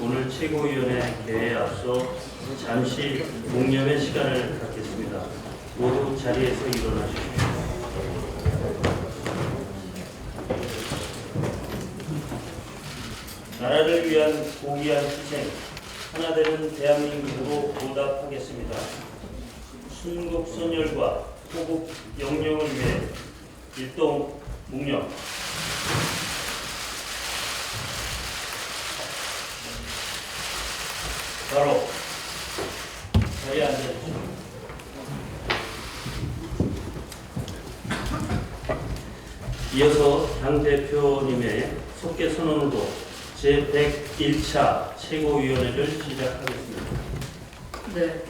오늘 최고위원회 개회에 앞서 잠시 공념의 시간을 갖겠습니다. 모두 자리에서 일어나주십시오. 나라를 위한 고귀한 희생, 하나 되는 대한민국으로 보답하겠습니다. 순국선열과 호국 영령을 위해 일동 묵념. 바로 자리에 앉아주십시오. 이어서 당대표님의 속개 선언으로 제101차 최고위원회를 시작하겠습니다. 네,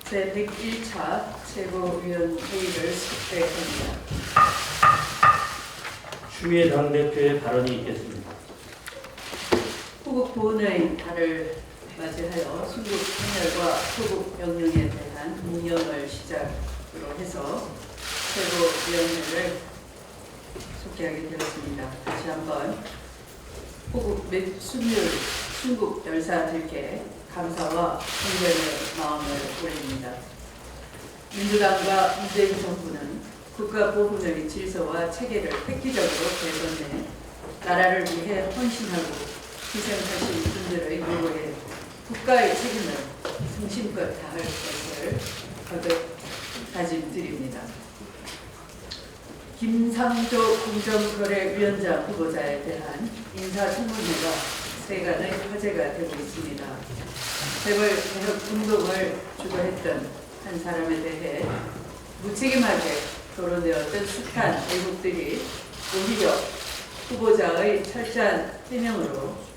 제101차 최고위원 회의를 속개합니다. 추미애 당대표의 발언이 있겠습니다. 호국 보훈의 달을 맞이하여 순국 선열과 호국 명령에 대한 묵념을 시작으로 해서 최고위원회를 속개하게 되었습니다. 다시 한번 호국 및 순국 열사들께 감사와 존경의 마음을 올립니다. 민주당과 문재인 정부는 국가보훈의 질서와 체계를 획기적으로 개선해 나라를 위해 헌신하고 희생하신 분들의 노고에 국가의 책임을 성심껏 다할 것을 거듭 다짐드립니다. 김상조 공정거래위원장 후보자에 대한 인사청문회가 세간의 화제가 되고 있습니다. 재벌 개혁 운동을 주도했던 한 사람에 대해 무책임하게 거론되었던 숱한 의혹들이 오히려 후보자의 철저한 해명으로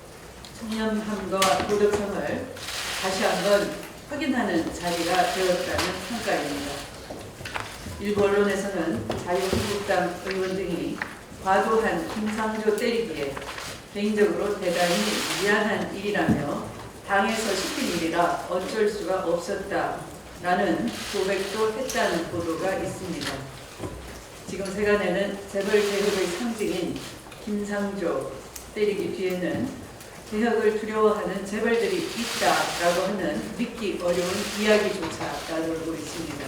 청렴함과 도덕성을 다시 한번 확인하는 자리가 되었다는 평가입니다. 일부 언론에서는 자유한국당 의원 등이 과도한 김상조 때리기에 개인적으로 대단히 미안한 일이라며 당에서 시킨 일이라 어쩔 수가 없었다라는 고백도 했다는 보도가 있습니다. 지금 세간에는 재벌 개혁의 상징인 김상조 때리기 뒤에는 개혁을 두려워하는 재벌들이 있다라고 하는 믿기 어려운 이야기조차 나돌고 있습니다.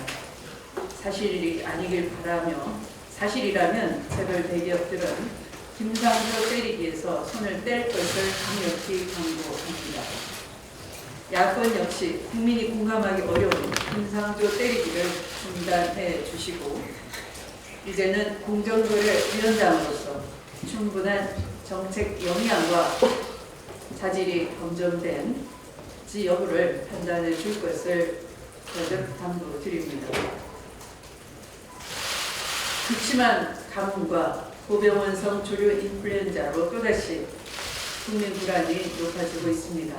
사실이 아니길 바라며 사실이라면 재벌 대기업들은 김상조 때리기에서 손을 뗄 것을 강력히 강조합니다. 야권 역시 국민이 공감하기 어려운 김상조 때리기를 중단해 주시고 이제는 공정거래위원장으로서 충분한 정책 역량과 자질이 검증된지 여부를 판단해 줄 것을 거듭 당부드립니다. 극심한 가뭄과 고병원성 조류 인플루엔자로 또다시 국민 불안이 높아지고 있습니다.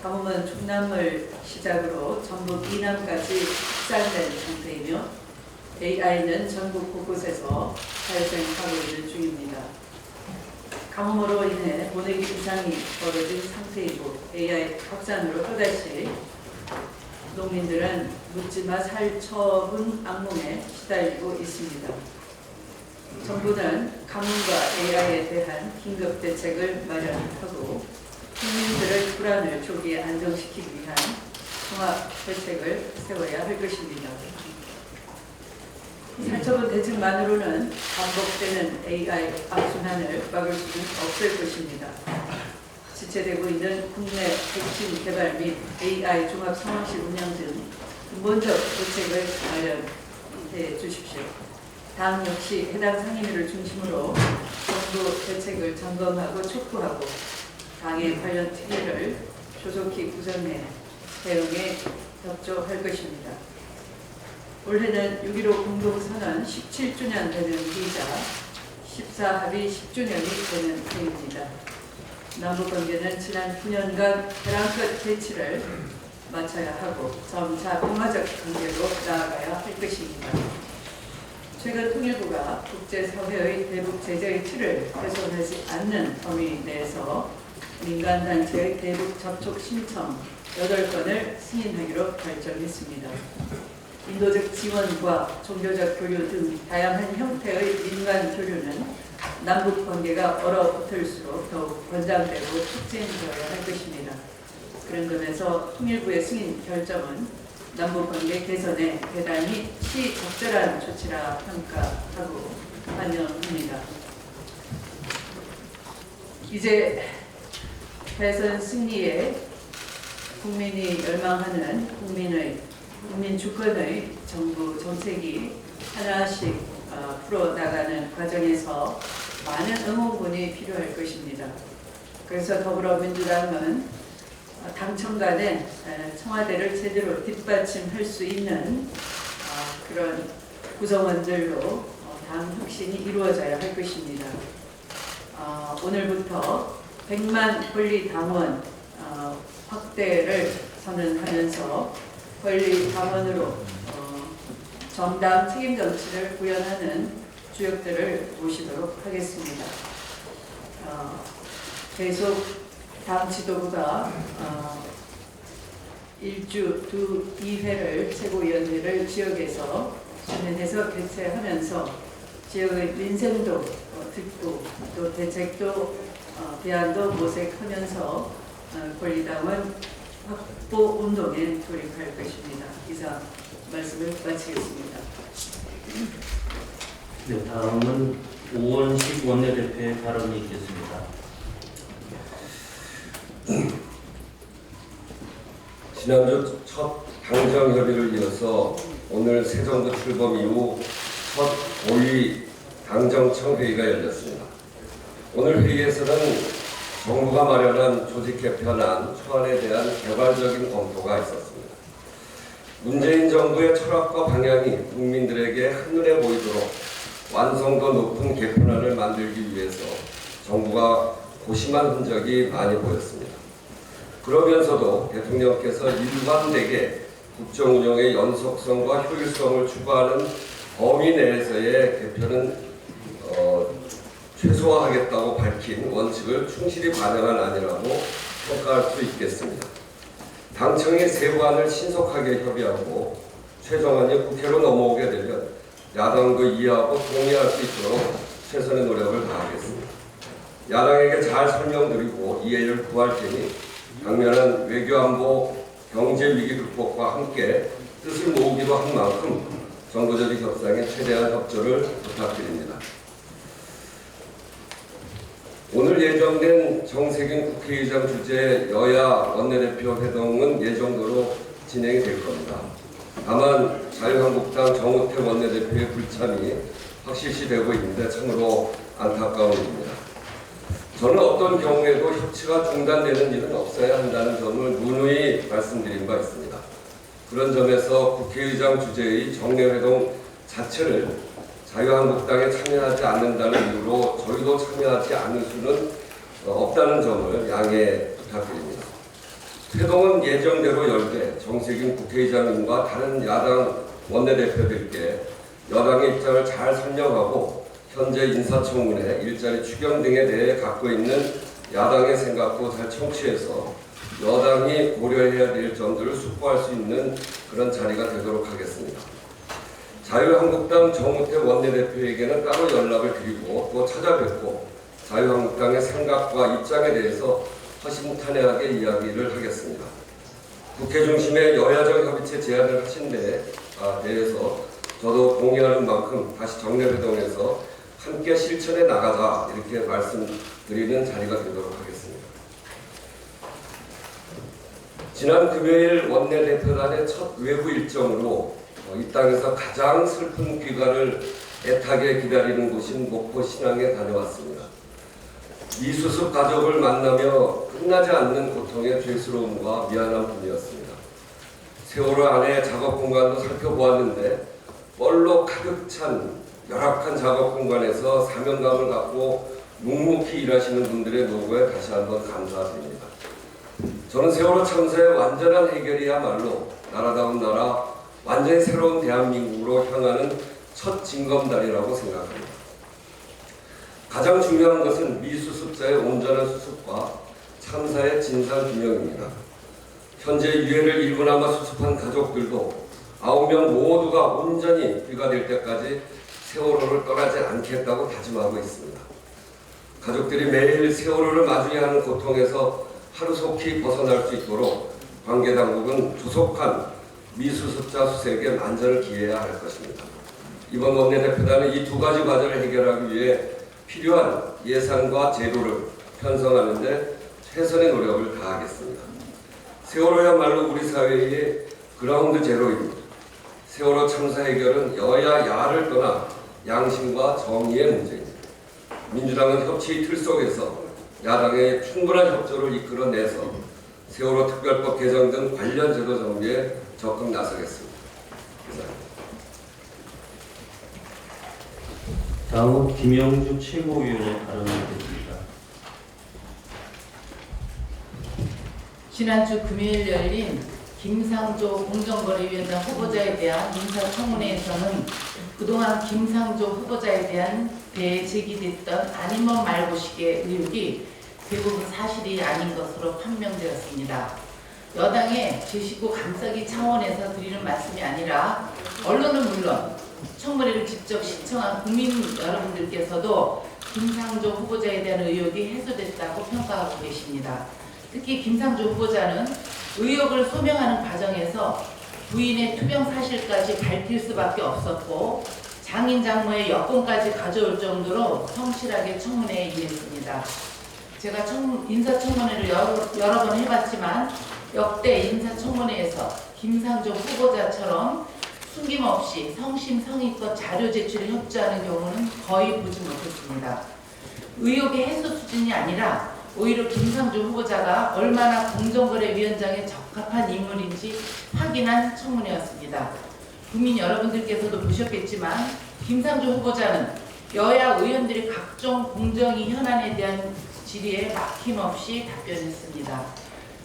가뭄은 충남을 시작으로 전북 이남까지 확산된 상태이며 AI는 전국 곳곳에서 발생하고 있는 중입니다. 가뭄으로 인해 모내기 이상이 벌어진 상태이고 AI 확산으로 또다시 농민들은 묻지마 살처분 악몽에 시달리고 있습니다. 정부는 가뭄과 AI에 대한 긴급 대책을 마련하고 국민들의 불안을 조기에 안정시키기 위한 종합 대책을 세워야 할 것입니다. 살처분 대책만으로는 반복되는 AI 악순환을 막을 수는 없을 것입니다. 지체되고 있는 국내 백신 개발 및 AI 종합 상황실 운영 등 근본적 대책을 마련해 주십시오. 당 역시 해당 상임위를 중심으로 정부 대책을 점검하고 촉구하고 당의 관련 특위를 조속히 구성해 대응에 협조할 것입니다. 올해는 6.15 공동선언 17주년 되는 해이자 14합의 10주년이 되는 해입니다. 남북관계는 지난 9년간 벼랑끝 대치를 마쳐야 하고 점차 평화적 관계로 나아가야 할 것입니다. 최근 통일부가 국제사회의 대북 제재의 틀을 훼손하지 않는 범위 내에서 민간단체의 대북 접촉 신청 8건을 승인하기로 결정했습니다. 인도적 지원과 종교적 교류 등 다양한 형태의 민간 교류는 남북 관계가 얼어붙을수록 더욱 권장되고 촉진되어야 할 것입니다. 그런 점에서 통일부의 승인 결정은 남북 관계 개선에 대단히 시적절한 조치라 평가하고 환영합니다. 이제 대선 승리에 국민이 열망하는 국민 주권의 정부 정책이 하나씩 풀어나가는 과정에서 많은 응원군이 필요할 것입니다. 그래서 더불어민주당은 당청간에 청와대를 제대로 뒷받침할 수 있는 그런 구성원들로 당 혁신이 이루어져야 할 것입니다. 오늘부터 100만 권리당원 확대를 선언하면서 권리당원으로 정당 책임 정치를 구현하는 주역들을 모시도록 하겠습니다. 계속 당 지도부가 2회를 최고위원회를 지역에서 진행해서 개최하면서 지역의 민생도 듣고 또 대책도 대안도 모색하면서 권리당원 확보 운동에 돌입할 것입니다. 이상 말씀을 마치겠습니다. 네, 다음은 오원식 원내대표의 발언이 있겠습니다. 지난주 첫 당정 협의를 이어서 오늘 새 정부 출범 이후 첫 5위 당정청 회의가 열렸습니다. 오늘 회의에서는 정부가 마련한 조직 개편안 초안에 대한 개괄적인 검토가 있었습니다. 문재인 정부의 철학과 방향이 국민들에게 한눈에 보이도록 완성도 높은 개편안을 만들기 위해서 정부가 고심한 흔적이 많이 보였습니다. 그러면서도 대통령께서 일관되게 국정 운영의 연속성과 효율성을 추구하는 범위 내에서의 개편은 최소화하겠다고 밝힌 원칙을 충실히 반영한 안이라고 평가할 수 있겠습니다. 당청의 세부안을 신속하게 협의하고 최종안이 국회로 넘어오게 되면 야당도 이해하고 동의할 수 있도록 최선의 노력을 다하겠습니다. 야당에게 잘 설명드리고 이해를 구할 테니 당면한 외교안보 경제위기 극복과 함께 뜻을 모으기도 한 만큼 정부조직 협상에 최대한 협조를 부탁드립니다. 오늘 예정된 정세균 국회의장 주재 여야 원내대표 회동은 예정대로 진행이 될 겁니다. 다만 자유한국당 정우택 원내대표의 불참이 확실시되고 있는데 참으로 안타까운 일입니다. 저는 어떤 경우에도 협치가 중단되는 일은 없어야 한다는 점을 누누이 말씀드린 바 있습니다. 그런 점에서 국회의장 주재의 정례회동 자체를 자유한국당에 참여하지 않는다는 이유로 저희도 참여하지 않을 수는 없다는 점을 양해 부탁드립니다. 회동은 예정대로 열되 정세균 국회의장님과 다른 야당 원내대표들께 여당의 입장을 잘 설명하고 현재 인사청문회, 일자리 추경 등에 대해 갖고 있는 야당의 생각도 잘 청취해서 여당이 고려해야 될 점들을 숙고할 수 있는 그런 자리가 되도록 하겠습니다. 자유한국당 정우택 원내대표에게는 따로 연락을 드리고 또 찾아뵙고 자유한국당의 생각과 입장에 대해서 허심탄회하게 이야기를 하겠습니다. 국회 중심의 여야적 협의체 제안을 하신 데 대해서 저도 동의하는 만큼 다시 정례회동에서 함께 실천해 나가자 이렇게 말씀드리는 자리가 되도록 하겠습니다. 지난 금요일 원내대표단의 첫 외부 일정으로 이 땅에서 가장 슬픈 귀가를 애타게 기다리는 곳인 목포 신항에 다녀왔습니다. 이수습 가족을 만나며 끝나지 않는 고통의 죄스러움과 미안한 뿐이었습니다. 세월호 안에 작업 공간도 살펴보았는데 뻘로 가득 찬 열악한 작업 공간에서 사명감을 갖고 묵묵히 일하시는 분들의 노고에 다시 한번 감사드립니다. 저는 세월호 참사의 완전한 해결이야말로 나라다운 나라, 완전히 새로운 대한민국으로 향하는 첫 징검다리라고 생각합니다. 가장 중요한 것은 미수습자의 온전한 수습과 참사의 진상규명입니다. 현재 유해를 일부나마 수습한 가족들도 9명 모두가 온전히 귀가될 때까지 세월호를 떠나지 않겠다고 다짐하고 있습니다. 가족들이 매일 세월호를 마주해야 하는 고통에서 하루속히 벗어날 수 있도록 관계당국은 조속한 미수습자 수색에 만전을 기해야 할 것입니다. 이번 원내대표단은 이 두 가지 과제를 해결하기 위해 필요한 예산과 제도를 편성하는 데 최선의 노력을 다하겠습니다. 세월호야말로 우리 사회의 그라운드 제로입니다. 세월호 참사 해결은 여야 야를 떠나 양심과 정의의 문제입니다. 민주당은 협치의 틀 속에서 야당의 충분한 협조를 이끌어내서 세월호 특별법 개정 등 관련 제도 정비에 적극 나서겠습니다. 감사합니다. 다음은 김영주 최고위원의 발언을 드립니다. 지난주 금요일 열린 김상조 공정거래위원장 후보자에 대한 인사청문회에서는 그동안 김상조 후보자에 대한 대해 제기됐던 아니면 말고식의 의혹이 대부분 사실이 아닌 것으로 판명되었습니다. 여당의 제시고 감싸기 차원에서 드리는 말씀이 아니라 언론은 물론 청문회를 직접 시청한 국민 여러분들께서도 김상조 후보자에 대한 의혹이 해소됐다고 평가하고 계십니다. 특히 김상조 후보자는 의혹을 소명하는 과정에서 부인의 투병 사실까지 밝힐 수밖에 없었고 장인 장모의 여권까지 가져올 정도로 성실하게 청문회에 임했습니다. 제가 인사청문회를 여러 번 해봤지만 역대 인사청문회에서 김상조 후보자처럼 숨김없이 성심성의껏 자료 제출에 협조하는 경우는 거의 보지 못했습니다. 의혹의 해소 수준이 아니라 오히려 김상조 후보자가 얼마나 공정거래위원장에 적합한 인물인지 확인한 청문회였습니다. 국민 여러분들께서도 보셨겠지만 김상조 후보자는 여야 의원들의 각종 공정위 현안에 대한 질의에 막힘없이 답변했습니다.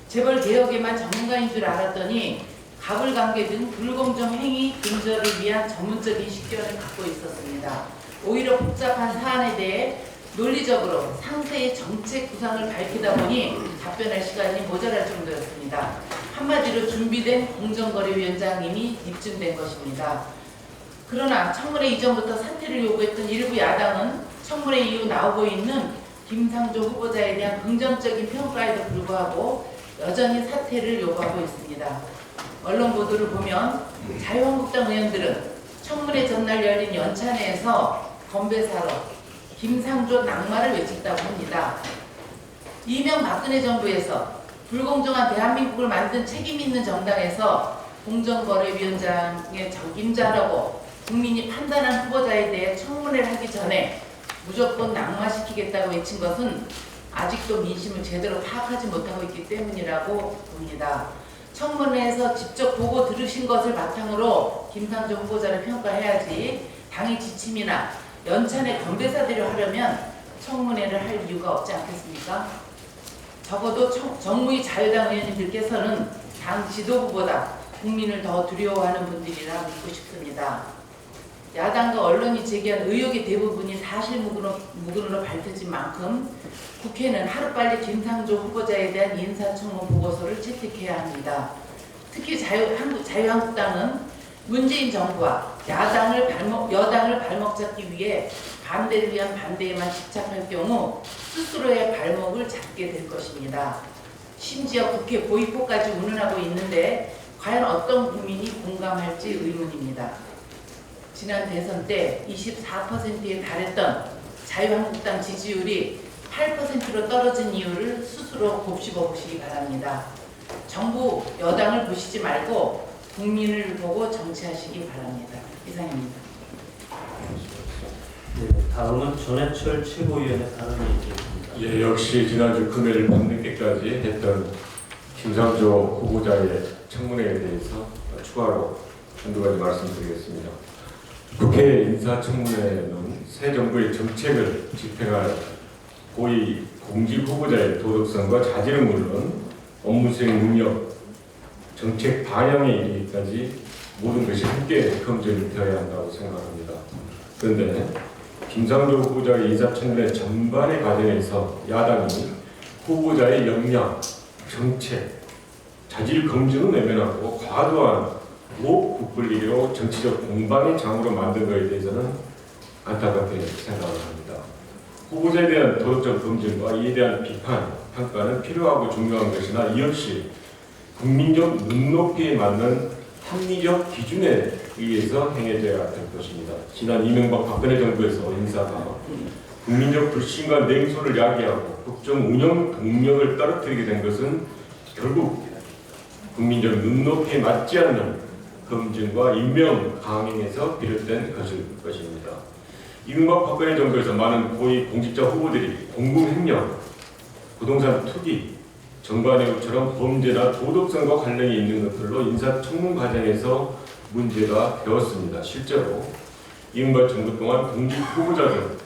재벌 개혁에만 전문가인 줄 알았더니 가불관계 등 불공정 행위 근절을 위한 전문적인 식견을 갖고 있었습니다. 오히려 복잡한 사안에 대해 논리적으로 상세히 정책 구상을 밝히다 보니 답변할 시간이 모자랄 정도였습니다. 한마디로 준비된 공정거래위원장님이 입증된 것입니다. 그러나 청문회 이전부터 사퇴를 요구했던 일부 야당은 청문회 이후 나오고 있는 김상조 후보자에 대한 긍정적인 평가에도 불구하고 여전히 사퇴를 요구하고 있습니다. 언론 보도를 보면 자유한국당 의원들은 청문회 전날 열린 연찬회에서 건배사로 김상조 낙마를 외쳤다고 합니다. 이명박근혜 정부에서 불공정한 대한민국을 만든 책임 있는 정당에서 공정거래위원장에 적임자라고 국민이 판단한 후보자에 대해 청문회를 하기 전에 무조건 낙마시키겠다고 외친 것은 아직도 민심을 제대로 파악하지 못하고 있기 때문이라고 봅니다. 청문회에서 직접 보고 들으신 것을 바탕으로 김상조 후보자를 평가해야지 당의 지침이나 연찬에 건배사대로 하려면 청문회를 할 이유가 없지 않겠습니까? 적어도 정무위 자유당 의원님들께서는 당 지도부보다 국민을 더 두려워하는 분들이라 믿고 싶습니다. 야당과 언론이 제기한 의혹의 대부분이 사실무근으로 밝혀진 만큼 국회는 하루빨리 김상조 후보자에 대한 인사청문 보고서를 채택해야 합니다. 특히 자유한국당은 문재인 정부와 여당을 발목 잡기 위해 반대를 위한 반대에만 집착할 경우 스스로의 발목을 잡게 될 것입니다. 심지어 국회 보이콧까지 운운하고 있는데 과연 어떤 국민이 공감할지 의문입니다. 지난 대선 때 24%에 달했던 자유한국당 지지율이 8%로 떨어진 이유를 스스로 곱씹어 보시기 바랍니다. 정부 여당을 보시지 말고 국민을 보고 정치하시기 바랍니다. 이상입니다. 네, 다음은 전해철 최고위원의 발언이 있겠습니다. 예, 역시 지난주 금요일 밤늦게까지 했던 김상조 후보자의 청문회에 대해서 추가로 한두 가지 말씀드리겠습니다. 국회 인사청문회는 새 정부의 정책을 집행할 고위 공직 후보자의 도덕성과 자질은 물론 업무 수행 능력, 정책 반영에 이르기까지 모든 것이 함께 검증이 되어야 한다고 생각합니다. 그런데 김상조 후보자의 인사청문회 전반의 과정에서 야당이 후보자의 역량, 정책, 자질 검증은 외면하고 과도한 국불리기로 정치적 공방의 장으로 만든 것에 대해서는 안타깝게 생각을 합니다. 후보자에 대한 도덕적 검증과 이에 대한 비판, 평가는 필요하고 중요한 것이나 이 역시 국민적 눈높이에 맞는 합리적 기준에 의해서 행해져야 될 것입니다. 지난 이명박 박근혜 정부에서 인사가 국민적 불신과 냉소를 야기하고 국정 운영 동력을 떨어뜨리게 된 것은 결국 국민적 눈높이에 맞지 않는 검증과 임명 강행에서 비롯된 것일 것입니다. 이명박 박근혜 정부에서 많은 고위 공직자 후보들이 공공횡령, 부동산 투기, 정관예우처럼 범죄나 도덕성과 관련이 있는 것들로 인사청문 과정에서 문제가 되었습니다. 실제로 이명박 정부 동안 공직 후보자들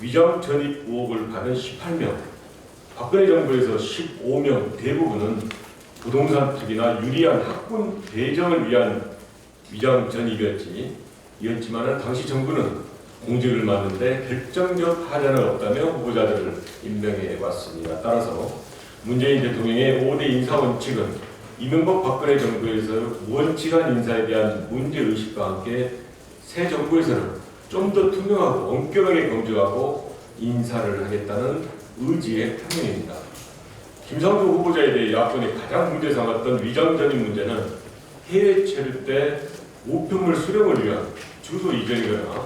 위장 전입 의혹을 받은 18명, 박근혜 정부에서 15명 대부분은 부동산 투기나 유리한 학군 배정을 위한 위장 전입이었지만은 당시 정부는 공직을 맡는데 결정적 하자는 없다며 후보자들을 임명해 왔습니다. 따라서 문재인 대통령의 5대 인사 원칙은 이명박 박근혜 정부에서 원칙한 인사에 대한 문제의식과 함께 새 정부에서는 좀 더 투명하고 엄격하게 검증하고 인사를 하겠다는 의지의 표명입니다. 김상조 후보자에 대해 야권이 가장 문제 삼았던 위장 전입 문제는 해외 체류 때 우편물 수령을 위한 주소 이전이거나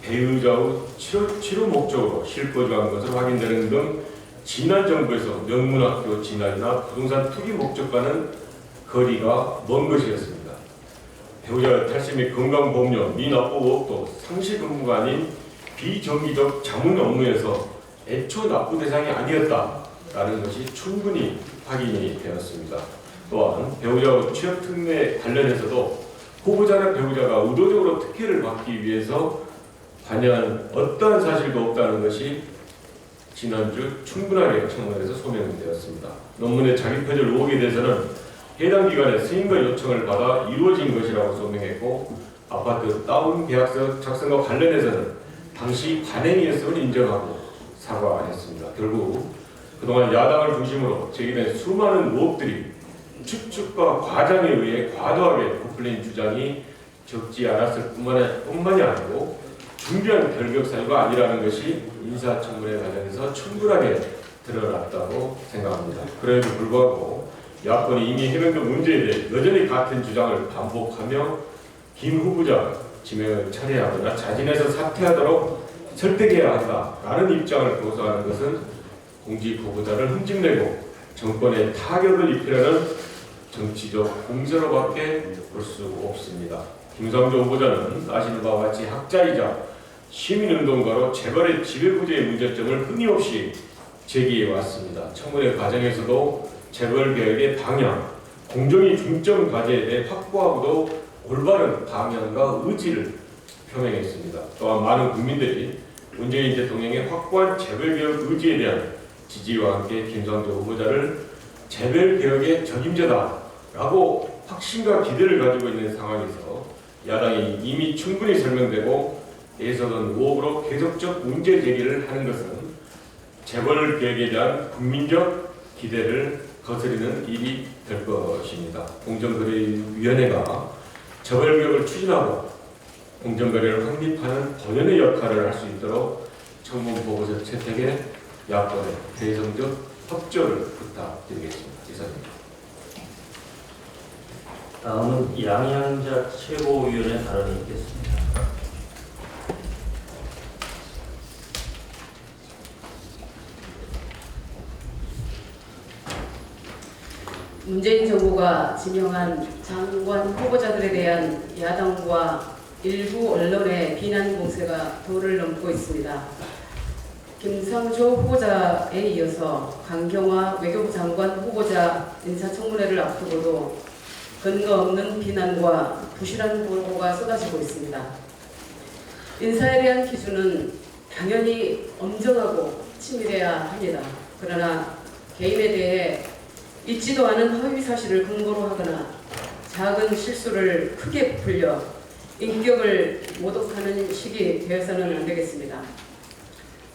배우자의 치료 목적으로 실거주한 것으로 확인되는 등 지난 정부에서 명문학교 진학이나 부동산 투기 목적과는 거리가 먼 것이었습니다. 배우자 탈세 및 건강보험료, 미납부 의혹도 상시 근무가 아닌 비정기적 자문 업무에서 애초 납부 대상이 아니었다라는 것이 충분히 확인이 되었습니다. 또한 배우자 취업 특례 관련해서도 후보자나 배우자가 의도적으로 특혜를 받기 위해서 관여한 어떠한 사실도 없다는 것이 지난주 충분하게 청문회에서 소명되었습니다. 논문의 자기 표절 의혹에 대해서는 해당 기관의 승인과 요청을 받아 이루어진 것이라고 소명했고 아파트 다운 계약서 작성과 관련해서는 당시 관행이었음을 인정하고 사과했습니다. 결국 그동안 야당을 중심으로 제기된 수많은 의혹들이 추측과 과장에 의해 과도하게 부풀린 주장이 적지 않았을 뿐만이 아니고 준비한 결격 사유가 아니라는 것이 인사청문회 과정에서 충분하게 드러났다고 생각합니다. 그럼에도 불구하고 야권이 이미 해명된 문제에 대해 여전히 같은 주장을 반복하며 김 후보자 지명을 철회하거나 자진해서 사퇴하도록 설득해야 한다라는 입장을 고수하는 것은 공직 후보자를 흠집내고 정권에 타격을 입히려는 정치적 공세로밖에 볼 수 없습니다. 김상조 후보자는 아시는 바와 같이 학자이자 시민운동가로 재벌의 지배구조의 문제점을 끊임없이 제기해 왔습니다. 청문회 과정에서도 재벌 개혁의 방향, 공정위 중점 과제에 대해 확고하고도 올바른 방향과 의지를 표명했습니다. 또한 많은 국민들이 문재인 대통령의 확고한 재벌 개혁 의지에 대한 지지와 함께 김상조 후보자를 재벌 개혁의 적임자다라고 확신과 기대를 가지고 있는 상황에서 야당이 이미 충분히 설명되고 예서던 의혹으로 계속적 문제 제기를 하는 것은 재벌 개혁에 대한 국민적 기대를 거스르는 일이 될 것입니다. 공정거래위원회가 재벌 개혁을 추진하고 공정거래를 확립하는 본연의 역할을 할 수 있도록 청문 보고서 채택에 야권의 대성적 협조를 부탁드리겠습니다. 이상입니다. 다음은 양양자 최고위원의 발언이 있겠습니다. 문재인 정부가 지명한 장관 후보자들에 대한 야당과 일부 언론의 비난 공세가 도를 넘고 있습니다. 김상조 후보자에 이어서 강경화 외교부 장관 후보자 인사청문회를 앞두고도 근거 없는 비난과 부실한 보도가 쏟아지고 있습니다. 인사에 대한 기준은 당연히 엄정하고 치밀해야 합니다. 그러나 개인에 대해 있지도 않은 허위 사실을 근거로 하거나 작은 실수를 크게 부풀려 인격을 모독하는 식이 되어서는 안 되겠습니다.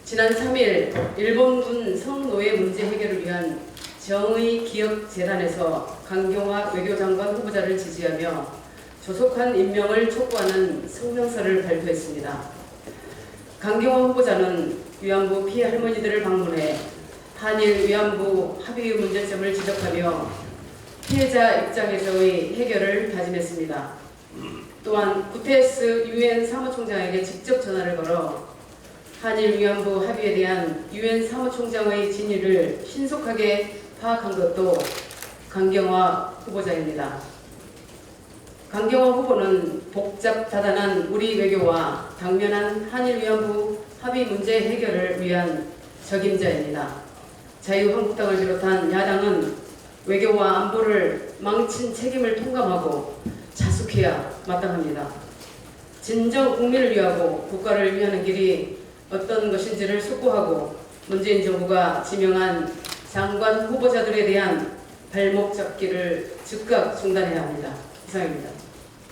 지난 3일 일본군 성노예 문제 해결을 위한 정의기억재단에서 강경화 외교장관 후보자를 지지하며 조속한 임명을 촉구하는 성명서를 발표했습니다. 강경화 후보자는 위안부 피해 할머니들을 방문해 한일 위안부 합의의 문제점을 지적하며 피해자 입장에서의 해결을 다짐했습니다. 또한 구테스 유엔 사무총장에게 직접 전화를 걸어 한일 위안부 합의에 대한 유엔 사무총장의 진위를 신속하게 파악한 것도 강경화 후보자입니다. 강경화 후보는 복잡다단한 우리 외교와 당면한 한일 위안부 합의 문제 해결을 위한 적임자입니다. 자유한국당을 비롯한 야당은 외교와 안보를 망친 책임을 통감하고 자숙해야 마땅합니다. 진정 국민을 위하고 국가를 위하는 길이 어떤 것인지를 숙고하고 문재인 정부가 지명한 장관 후보자들에 대한 발목 잡기를 즉각 중단해야 합니다. 이상입니다.